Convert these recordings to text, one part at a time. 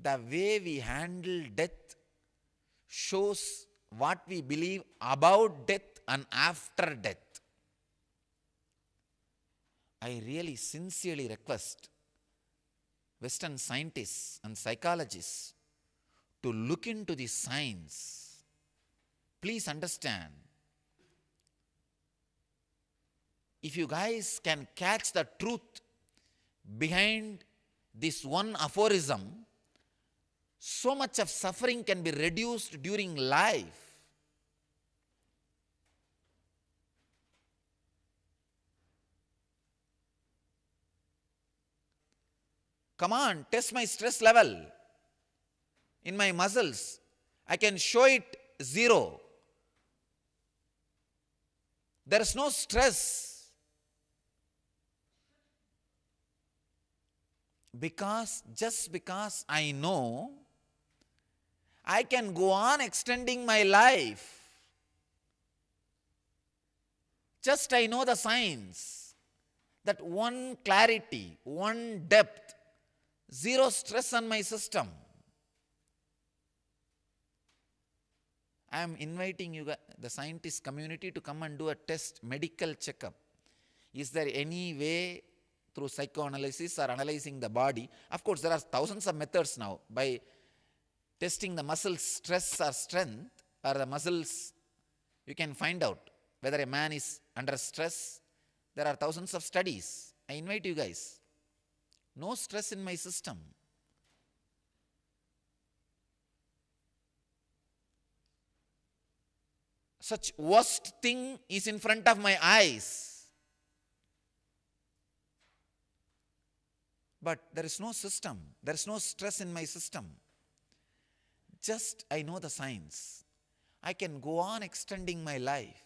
the way we handle death shows what we believe about death and after death. I really sincerely request Western scientists and psychologists to look into the science. Please understand, if you guys can catch the truth behind this one aphorism, so much of suffering can be reduced during life. Come on, test my stress level in my muscles. I can show it 0. There is no stress. Just because I know, I can go on extending my life. Just I know the science. That one clarity, one depth, 0 stress on my system. I am inviting you, the scientist community, to come and do a test, medical checkup. Is there any way through psychoanalysis or analyzing the body? Of course, there are thousands of methods now. By testing the muscle stress or strength, or the muscles, you can find out whether a man is under stress. There are thousands of studies. I invite you guys. No stress in my system. Such worst thing is in front of my eyes. But there is no system. There is no stress in my system. Just I know the science. I can go on extending my life.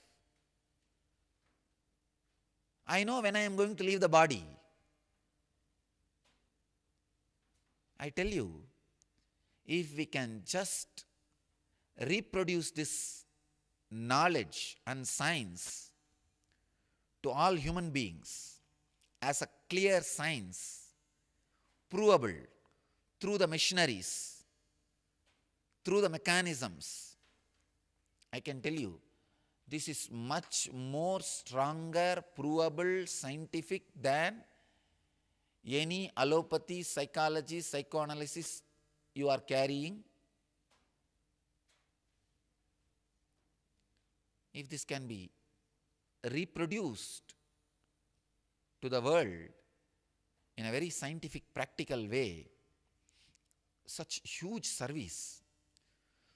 I know when I am going to leave the body. I tell you, if we can just reproduce this knowledge and science to all human beings as a clear science, provable through the machineries, through the mechanisms, I can tell you, this is much more stronger, provable, scientific than any allopathy, psychology, psychoanalysis you are carrying. If this can be reproduced to the world in a very scientific, practical way, such huge service,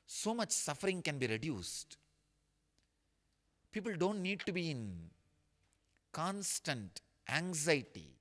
so much suffering can be reduced. People don't need to be in constant anxiety.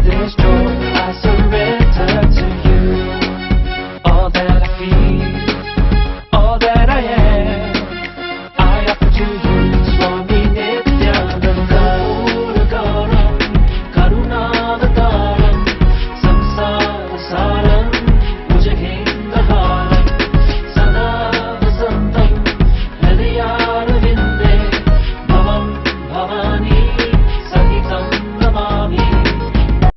This joy